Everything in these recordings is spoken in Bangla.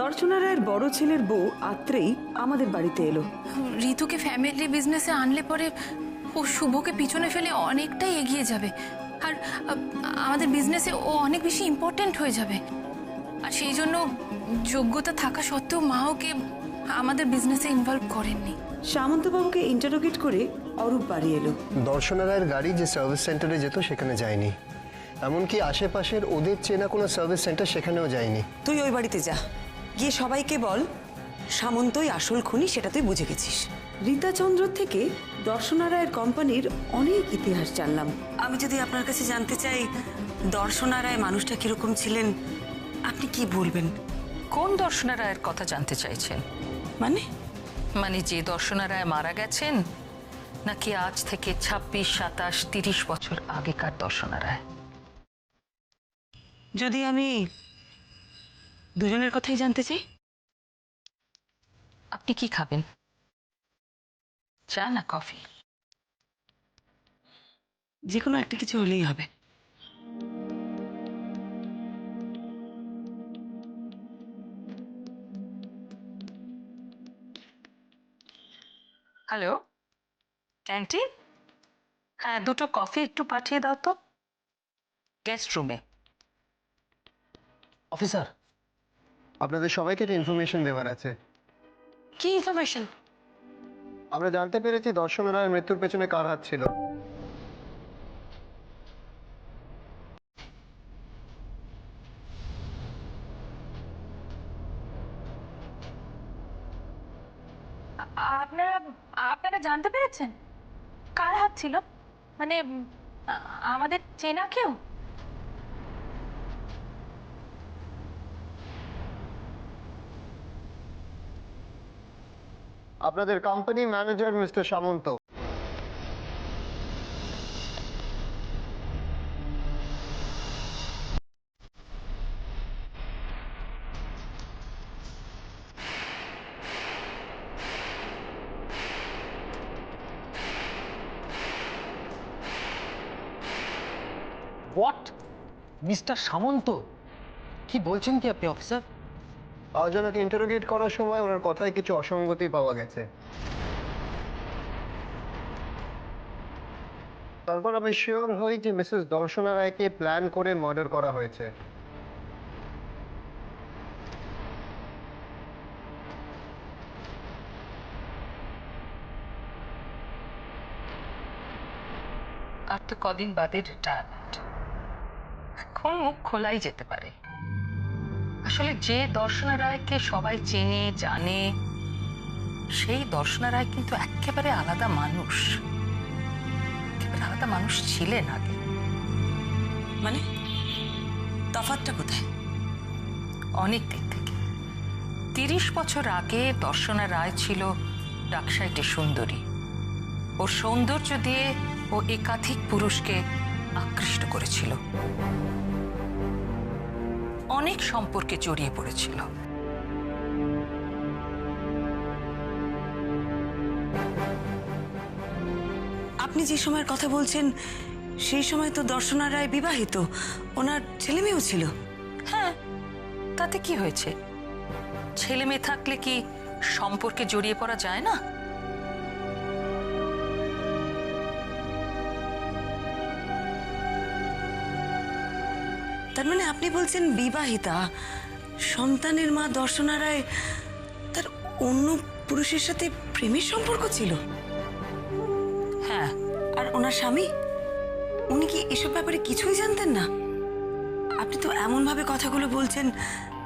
দর্শনা রায়ের বড় ছেলের বউ আত্রেই আমাদের বাড়িতে এলো। ঋতুকে ফ্যামিলি বিজনেসে আনলে পরে ও শুভকে পিছনে ফেলে অনেকটাই এগিয়ে যাবে, আর আমাদের বিজনেসে ও অনেক বেশি ইম্পর্টেন্ট হয়ে যাবে। আর সেই জন্য যোগ্যতা থাকা সত্ত্বেও মা ওকে আমাদের বিজনেসে ইনভলভ করেননি। সামন্তবাবুকে ইন্টারোগেট করে অরূপ বাড়ি এলো। দর্শনা রায়ের গাড়ি যে সার্ভিস সেন্টারে যেত সেখানে যায়নি, এমনকি আশেপাশের ওদের চেনা কোনো সার্ভিস সেন্টার সেখানেও যায়নি। তুই ওই বাড়িতে যা, গিয়ে সবাইকে বল সামন্তই আসল খুনি, সেটা তুই বুঝে গেছিস। রীতাচন্দ্র থেকে দর্শনা রায়ের কোম্পানির অনেক ইতিহাস জানলাম। আমি যদি আপনার কাছে জানতে চাই দর্শনা রায় মানুষটা কিরকম ছিলেন, আপনি কি বলবেন? কোন দর্শনা রায়ের কথা জানতে চাইছেন? মানে মানে যে দর্শনা রায় মারা গেছেন, নাকি আজ থেকে 26, 27, 30 বছর আগেকার দর্শনা রায়? যদি আমি দুজনের কথাই জানতে চাই। আপনি কি খাবেন, চা না কফি? যে কোনো একটা কিছু হলেই হবে। হ্যালো ক্যান্টিন, হ্যাঁ 2টো কফি একটু পাঠিয়ে দাও তো গেস্ট রুমে। অফিসার, আপনাদের সবাইকে একটা ইনফরমেশন দেওয়ার আছে। কি ইনফরমেশন? আমরা জানতে পেরেছি দর্শনা রায়ের মৃত্যুর পেছনে কার হাত ছিল। আপনারা আপনারা জানতে পেরেছেন কার হাত ছিল? মানে আমাদের চেনা কেউ? আপনাদের company manager mister Samanta. What? Mister Samanta? কি বলছেন কি আপনি অফিসার? আজ ওনাকে ইন্টারোগেট করার সময় ওনার কথায় কিছু অসঙ্গতি পাওয়া গেছে। তারপর আমি শিওর হই যে মিসেস দর্শনা রায়কে প্ল্যান করে মার্ডার করা হয়েছে। আর তো কদিন বাদে রিটায়ারমেন্ট, এখন মুখ খোলাই যেতে পারে। আসলে যে দর্শনা রায়কে সবাই চেনে জানে, সেই দর্শনা রায় কিন্তু একেবারে আলাদা মানুষ, একেবারে আলাদা মানুষ ছিলেন আগে। মানে তফাৎটা কোথায়? অনেক দিক থেকে। 30 বছর আগে দর্শনা রায় ছিল ডাকসাইটে সুন্দরী। ওর সৌন্দর্য দিয়ে ও একাধিক পুরুষকে আকৃষ্ট করেছিল, অনেক সম্পর্কে জড়িয়ে পড়েছিল। আপনি যে সময়ের কথা বলছেন সেই সময় তো দর্শনা রায় বিবাহিত, ওনার ছেলে মেয়েও ছিল। হ্যাঁ, তাতে কি হয়েছে? ছেলে মেয়ে থাকলে কি সম্পর্কে জড়িয়ে পড়া যায় না? তার মানে আপনি বলছেন বিবাহিতা, সন্তানের মা দর্শনা রায়, তার অন্য পুরুষের সাথে প্রেমের সম্পর্ক ছিল? হ্যাঁ। আর ওনার স্বামী, উনি কি এসব ব্যাপারে কিছুই জানতেন না? আপনি তো এমন ভাবে কথাগুলো বলছেন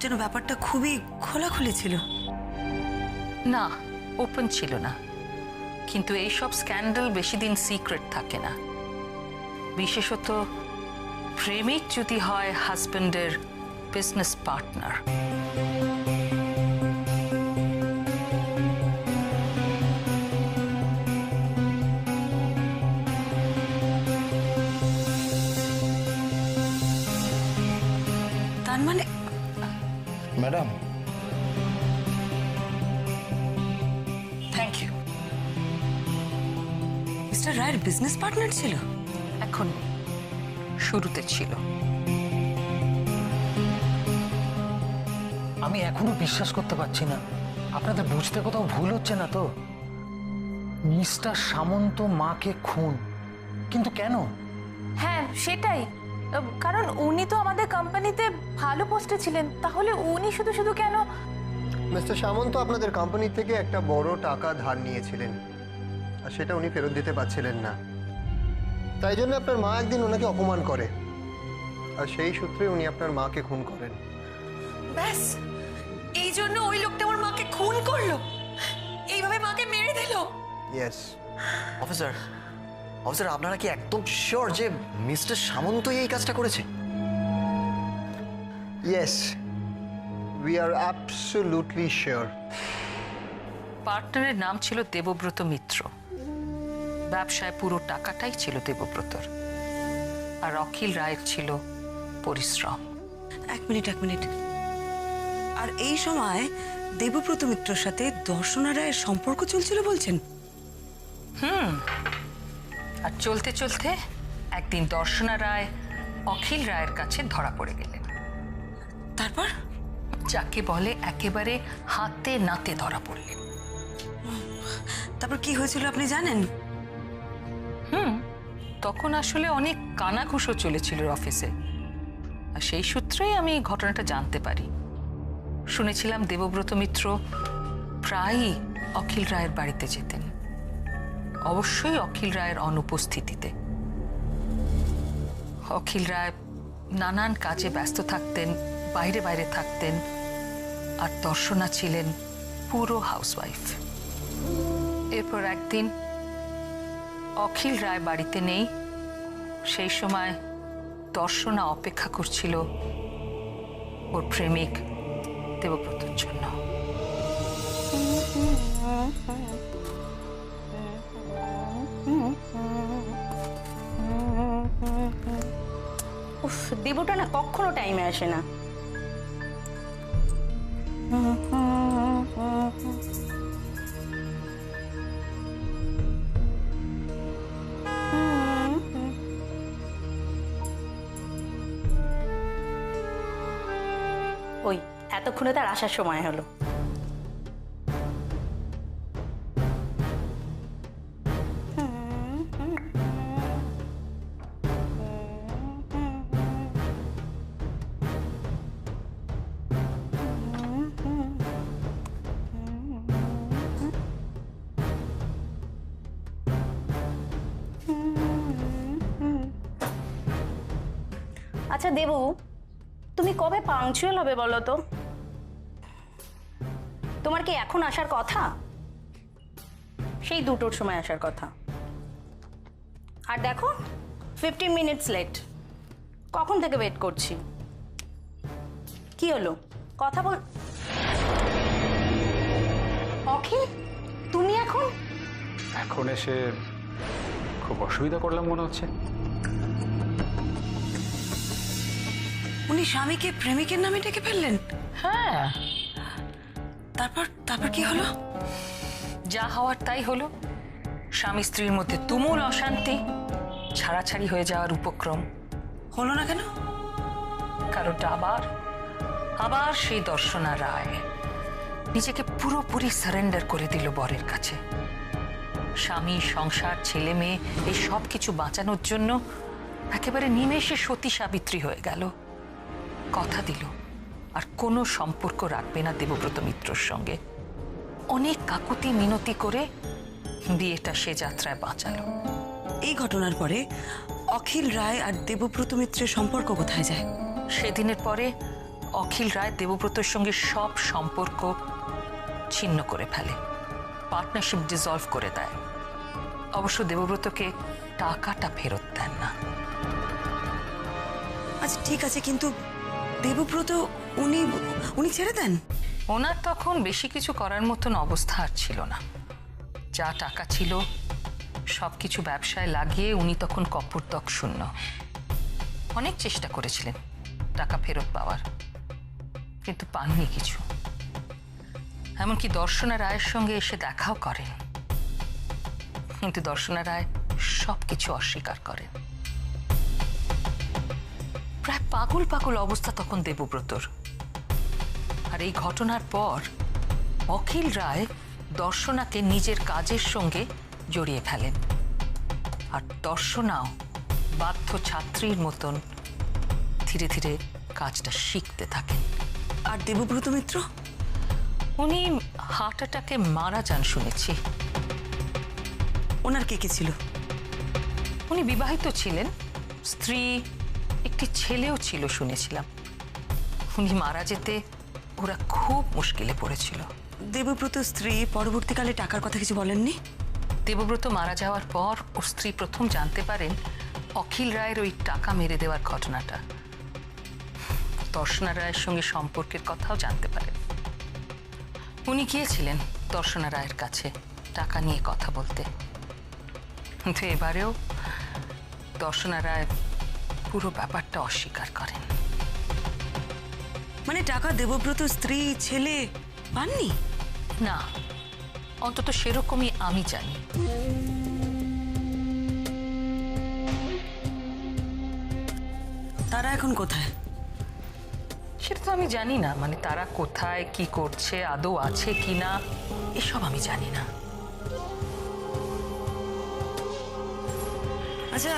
যেন ব্যাপারটা খুবই খোলাখুলি ছিল। না, ওপেন ছিল না, কিন্তু এইসব স্ক্যান্ডাল বেশি দিন সিক্রেট থাকে না, বিশেষত প্রেমিক যদি হয় হাজব্যান্ডের বিজনেস পার্টনার। তার মানে ম্যাডাম, থ্যাংক ইউ। মিস্টার রায়ের বিজনেস পার্টনার ছিল? এখন নেই, শুরুতে ছিল। আমি এখনো বিশ্বাস করতে পারছি না। আপনাদের বুঝতে কোথাও ভুল হচ্ছে না তো? মিস্টার সামন্ত মাকে খুন, কিন্তু কেন? হ্যাঁ সেটাই, কারণ উনি তো আমাদের কোম্পানিতে ভালো পোস্টে ছিলেন, তাহলে উনি শুধু শুধু কেন? মিস্টার সামন্ত আপনাদের কোম্পানি থেকে একটা বড় টাকা ধার নিয়েছিলেন, আর সেটা উনি ফেরত দিতে পারছিলেন না। তাই জন্য আপনার মা একদিন ওনাকে অপমান করে, আর সেই সূত্রে উনি আপনার মাকে খুন করেন। ব্যাস এই জন্য ওই লোকটা আমার মাকে খুন করলো, এইভাবে মাকে মেরে দিল। ইয়েস। অফিসার, আপনারা কি একদম শিওর যে মিস্টার সামন্তই এই কাজটা করেছে? Yes, we are absolutely sure. পার্টনারের নাম ছিল দেবব্রত মিত্র। ব্যবসায় পুরো টাকাটাই ছিল দেবব্রতর, আর অখিল রায়ের ছিল পরিশ্রম। এক মিনিট। আর এই সময় দেবব্রত মিত্রর সাথে দর্শনা রায়ের সম্পর্ক চলছিল বলছেন? আর চলতে চলতে একদিন দর্শনা রায় অখিল রায়ের কাছে ধরা পড়ে গেলেন। তারপর? যাকে বলে একেবারে হাতে নাতে ধরা পড়লেন। তারপর কি হয়েছিল আপনি জানেন? তখন আসলে অনেক কানাঘুষো চলেছিল অফিসে, আর সেই সূত্রেই আমি ঘটনাটা জানতে পারি। শুনেছিলাম দেবব্রত মিত্র প্রায়ই অখিল রায়ের বাড়িতে যেতেন, অবশ্যই অখিল রায়ের অনুপস্থিতিতে। অখিল রায় নানান কাজে ব্যস্ত থাকতেন, বাইরে থাকতেন, আর দর্শনা ছিলেন পুরো হাউসওয়াইফ। এরপর একদিন অখিল রায় বাড়িতে নেই, সেই সময় দর্শনা অপেক্ষা করছিল ওর প্রেমিক দেবব্রতর জন্য। উফ, দেবটা না কখনো টাইমে আসে না। ওই এতক্ষণে তার আসার সময় হলো। আচ্ছা দেবু, তুমি কবে পাংচুয়াল হবে বলো তো? তোমার কি এখন আসার কথা? সেই 2টোর সময় আসার কথা। আর দেখো 15 মিনিটস লেট। কখন থেকে ওয়েট করছি। কি হলো কথা বল। অখিল, তুমি এখন এসে খুব অসুবিধা করলাম মনে হচ্ছে। উনি স্বামীকে প্রেমিকের নামে ডেকে ফেললেন? হ্যাঁ, তারপর কি হলো? যা হওয়ার তাই হলো। স্বামী স্ত্রীর মধ্যে তুমুল অশান্তি, ছাড়াছাড়ি হয়ে যাওয়ার উপক্রম। হলো না কেন? কারণটা আবার সেই দর্শনা রায় নিজেকে পুরোপুরি সারেন্ডার করে দিল বরের কাছে। স্বামী, সংসার, ছেলে মেয়ে এই সব কিছু বাঁচানোর জন্য একেবারে নিমেষে সতী সাবিত্রী হয়ে গেল। কথা দিল আর কোনো সম্পর্ক রাখবে না দেবব্রত মিত্রর সঙ্গে। অনেক কাকুতি মিনতি করে বিয়েটা সে যাত্রায় বাঁচালো। এই ঘটনার পরে অখিল রায় আর দেবব্রত মিত্রের সম্পর্ক কোথায় যায়? সেদিনের পরে অখিল রায় দেবব্রতর সঙ্গে সব সম্পর্ক ছিন্ন করে ফেলে, পার্টনারশিপ ডিসলভ করে দেয়। অবশ্য দেবব্রতকে টাকাটা ফেরত দেন না। আচ্ছা ঠিক আছে, কিন্তু দেবব্রত উনি ছেড়ে দেন? ওনার তখন বেশি কিছু করার মতন অবস্থা আর ছিল না। যা টাকা ছিল সব কিছু ব্যবসায় লাগিয়ে উনি তখন কপর্দক শূন্য। অনেক চেষ্টা করেছিলেন টাকা ফেরত পাওয়ার, কিন্তু পাননি কিছু। এমনকি দর্শনা রায়ের সঙ্গে এসে দেখাও করেন, কিন্তু দর্শনা রায় সব কিছু অস্বীকার করেন। পাগল পাগল অবস্থা তখন দেবব্রতর। আর এই ঘটনার পর অখিল রায় দর্শনাকে নিজের কাজের সঙ্গে জড়িয়ে ফেলেন। আর দর্শনাও বাধ্য ছাত্রীর মতন ধীরে ধীরে কাজটা শিখতে থাকেন। আর দেবব্রত মিত্র? উনি হার্ট অ্যাটাকে মারা যান শুনেছি। ওনার কে কে ছিল? উনি বিবাহিত ছিলেন, স্ত্রী, একটি ছেলেও ছিল শুনেছিলাম। উনি মারা যেতে ওরা খুব মুশকিলে পড়েছিল। দেবব্রত স্ত্রী পরবর্তীকালে টাকার কথা কিছু বলেননি? দেবব্রত মারা যাওয়ার পর ওর স্ত্রী প্রথম জানতে পারেন অখিল রায়ের ওই টাকা মেরে দেওয়ার ঘটনাটা। দর্শনা রায়ের সঙ্গে সম্পর্কের কথাও জানতে পারেন। উনি গিয়েছিলেন দর্শনা রায়ের কাছে টাকা নিয়ে কথা বলতে, কিন্তু এবারেও দর্শনা রায় পুরো ব্যাপারটা অস্বীকার করেন। মানে টাকা দেবব্রত স্ত্রী ছেলে পাননি? না, অন্তত সেরকমই আমি জানি। তারা এখন কোথায়? সেটা তো আমি জানি না, মানে তারা কোথায় কি করছে, আদৌ আছে কি না, এসব আমি জানি না। আচ্ছা,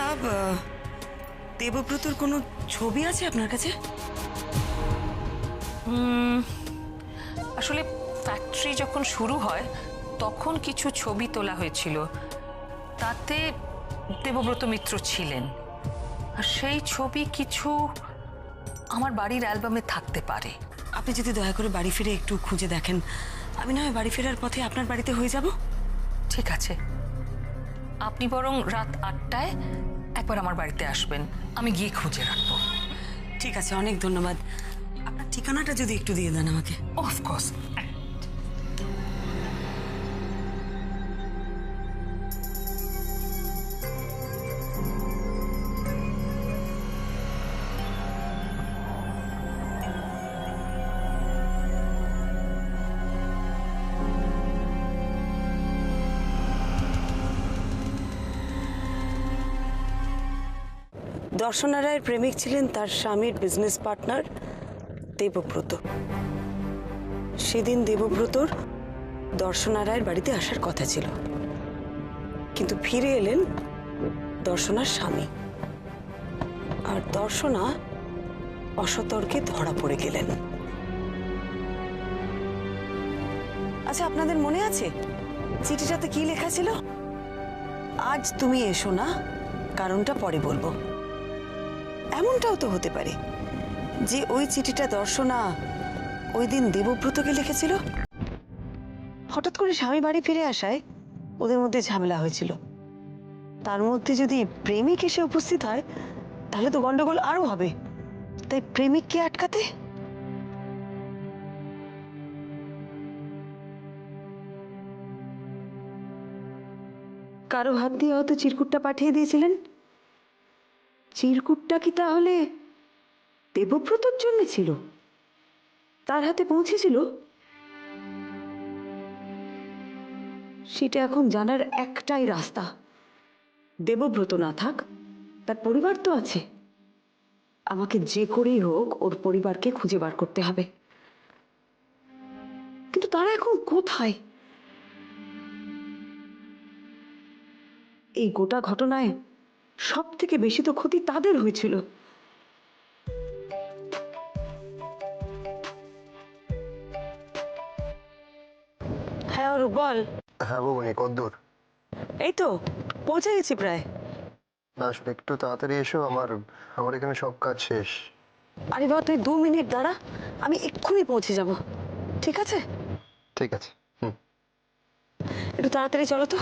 দেবব্রতর কোনো ছবি আছে আপনার কাছে? আসলে ফ্যাক্টরি যখন শুরু হয় তখন কিছু ছবি তোলা হয়েছিল, তাতে দেবব্রত মিত্র ছিলেন। আর সেই ছবি কিছু আমার বাড়ির অ্যালবামে থাকতে পারে। আপনি যদি দয়া করে বাড়ি ফিরে একটু খুঁজে দেখেন, আমি না হয় বাড়ি ফেরার পথে আপনার বাড়িতে হয়ে যাব। ঠিক আছে, আপনি বরং রাত 8টায় একবার আমার বাড়িতে আসবেন, আমি গিয়ে খুঁজে রাখবো। ঠিক আছে, অনেক ধন্যবাদ। আপনার ঠিকানাটা যদি একটু দিয়ে দেন আমাকে। অফকোর্স। দর্শনা রায়ের প্রেমিক ছিলেন তার স্বামীর বিজনেস পার্টনার দেবব্রত। সেদিন দেবব্রতর দর্শনা রায়ের বাড়িতে আসার কথা ছিল, কিন্তু ফিরে এলেন দর্শনার স্বামী। আর দর্শনা অসতর্কে ধরা পড়ে গেলেন। আচ্ছা, আপনাদের মনে আছে চিঠিটাতে কি লেখা ছিল? আজ তুমি এসো না, কারণটা পরে বলবো। এমনটাও তো হতে পারে যে ওই চিঠিটা দর্শনা ওই দিন দেবব্রতকে লিখেছিল। হঠাৎ করে স্বামী বাড়ি ফিরে আসায় ওদের মধ্যে ঝামেলা হয়েছিল। তার মধ্যে যদি প্রেমিক এসে উপস্থিত হয় তাহলে তো গন্ডগোল আরো হবে। তাই প্রেমিককে আটকাতে কারো হাত দিয়ে হয়তো চিরকুটটা পাঠিয়ে দিয়েছিলেন। চিরকুটটা কি তাহলে দেবব্রতর জন্য ছিল? তার হাতে পৌঁছেছিল? সেটা এখন জানার একটাই রাস্তা। দেবব্রত না থাক, তার পরিবার তো আছে। আমাকে যে করেই হোক ওর পরিবারকে খুঁজে বার করতে হবে। কিন্তু তারা এখন কোথায়? এই গোটা ঘটনায় সব থেকে বেশি তো ক্ষতি তাদের হয়েছিল। হ্যাঁ অরূপ, বল। হ্যাঁ বৌমনি, কদ্দূর? এই তো পৌঁছে গেছি প্রায়। না আসলে একটু তাড়াতাড়ি এসো, আমার এখানে সব কাজ শেষ। আরে বাবা, তুই 2 মিনিট দাঁড়া, আমি এক্ষুনি পৌঁছে যাব। ঠিক আছে? ঠিক আছে। একটু তাড়াতাড়ি চলো তো।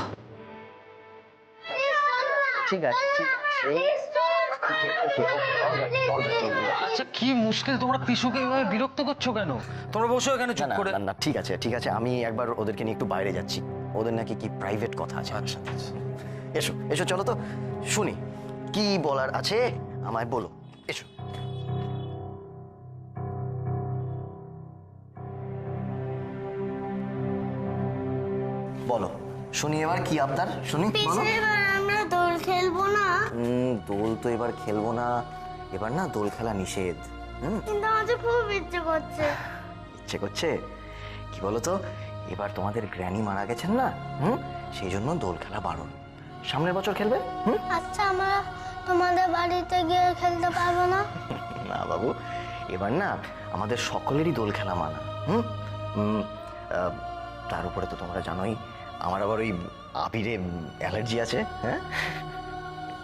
ঠিক আছে। আচ্ছা, কি মুশকিল, তোমরা পিসুকে এইভাবে বিরক্ত করছো কেন? তোমরা বসো এখানে চুপ করে। না না ঠিক আছে ঠিক আছে, আমি একবার ওদেরকে নিয়ে একটু বাইরে যাচ্ছি। ওদের নাকি কি প্রাইভেট কথা আছে। আচ্ছা এসো এসো, চলো তো শুনি কি বলার আছে, আমায় বলো। এসো। বলো, শুনি এবার কি আবদার, শুনি বলো। আমরা দোল খেলবো না? দোল তো এবার খেলবো না, এবার না দোল খেলা নিষেধ। কিন্তু আমার যে খুব ইচ্ছে করছে। ইচ্ছে করছে কি বলতো, এবার তোমাদের গ্র্যানি মারা গেছেন না, সেই জন্য দোল খেলা বারণ। সামনের বছর খেলবে। আচ্ছা, আমরা তোমাদের বাড়িতে গিয়ে খেলতে পারবো না? না বাবু, এবার না আমাদের সকলেরই দোল খেলা মানা। তার উপরে তো তোমরা জানোই আমার আবার ওই আবিরে অ্যালার্জি আছে। হ্যাঁ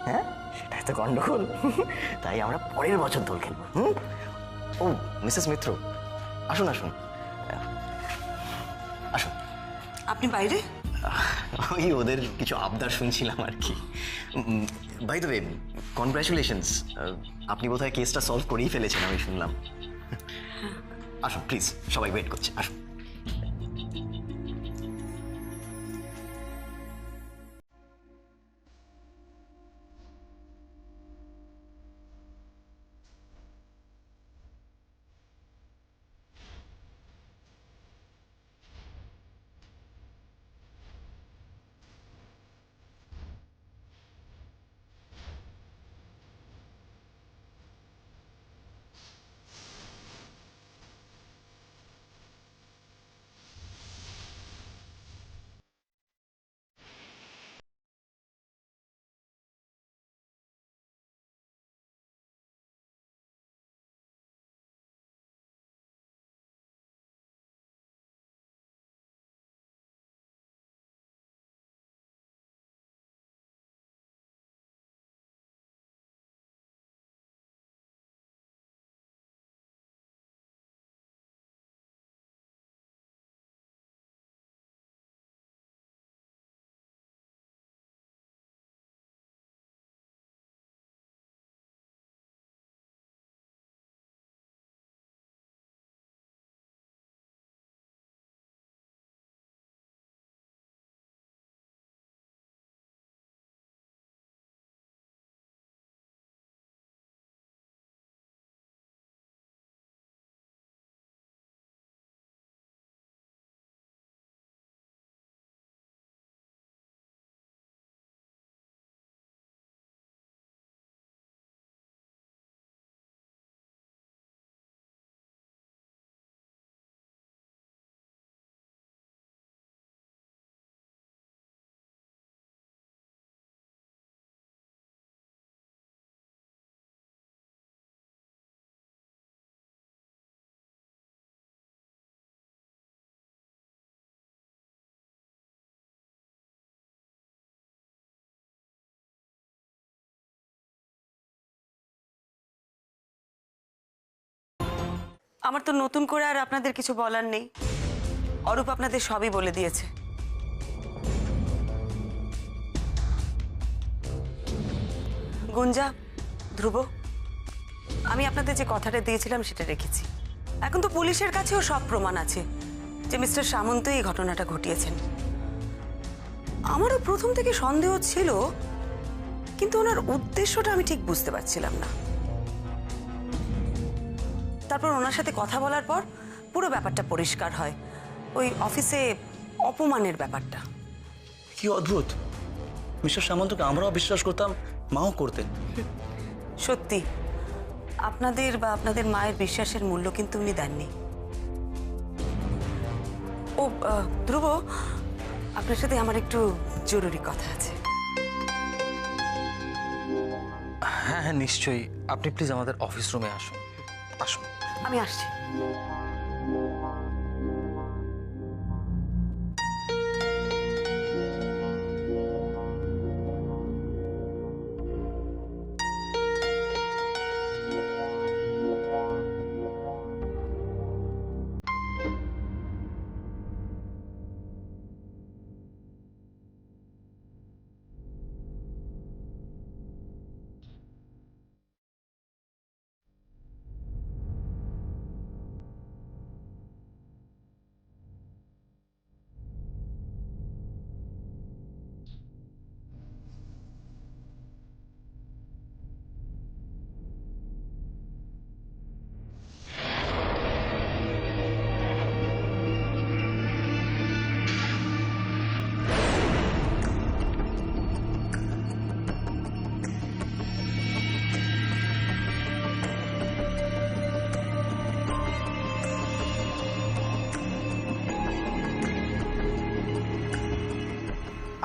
হ্যাঁ, সেটাই তো গন্ডগোল। তাই আমরা পরের বছর দোল খেলবো। ও মিসেস মিত্র, আসুন আসুন আসুন। আপনি বাইরে? ওই ওদের কিছু আবদার শুনছিলাম আর কি। বাই দ্য ওয়ে, কনগ্রাচুলেশনস, আপনি বোধহয় কেসটা সলভ করেই ফেলেছেন আমি শুনলাম। আসুন প্লিজ, সবাই ওয়েট করছে, আসুন। আমার তো নতুন করে আর আপনাদের কিছু বলার নেই। অরূপ আপনাদের সবই বলে দিয়েছে। গুঞ্জা, ধ্রুব, আমি আপনাদের যে কথাটা দিয়েছিলাম সেটা রেখেছি। এখন তো পুলিশের কাছেও সব প্রমাণ আছে যে মিস্টার সামন্ত এই ঘটনাটা ঘটিয়েছেন। আমারও প্রথম থেকে সন্দেহ ছিল, কিন্তু ওনার উদ্দেশ্যটা আমি ঠিক বুঝতে পারছিলাম না। তারপর ওনার সাথে কথা বলার পর পুরো ব্যাপারটা পরিষ্কার হয়, ওই অফিসে অপমানের ব্যাপারটা। কি অদ্ভুত, মিস্টার সামন্তকে আমরাও বিশ্বাস করতাম, মাও করতেন। সত্যি আপনাদের বা আপনাদের মায়ের বিশ্বাসের মূল্য কিন্তু উনি দেননি। ও ধ্রুব, আপনার সাথে আমার একটু জরুরি কথা আছে। হ্যাঁ হ্যাঁ নিশ্চয়ই, আপনি প্লিজ আমাদের অফিস রুমে আসুন। আসুন। আমি আসছি।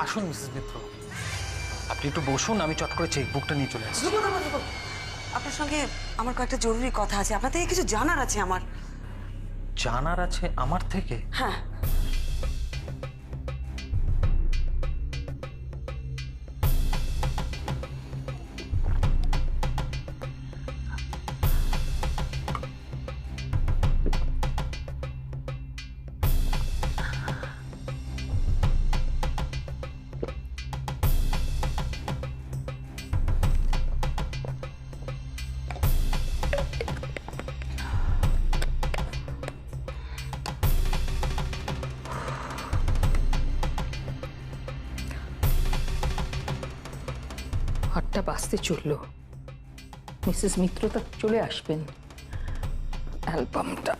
আসুন মিসেস মিত্র, আপনি একটু বসুন, আমি চট করে চেকবুকটা নিয়ে চলে আসছি। আপনার সঙ্গে আমার কয়েকটা জরুরি কথা আছে, আপনার থেকে কিছু জানার আছে আমার। জানার আছে আমার থেকে? হ্যাঁ, আটটা বাজতে চললো, মিসেস মিত্র তা চলে আসবেন। অ্যালবামটা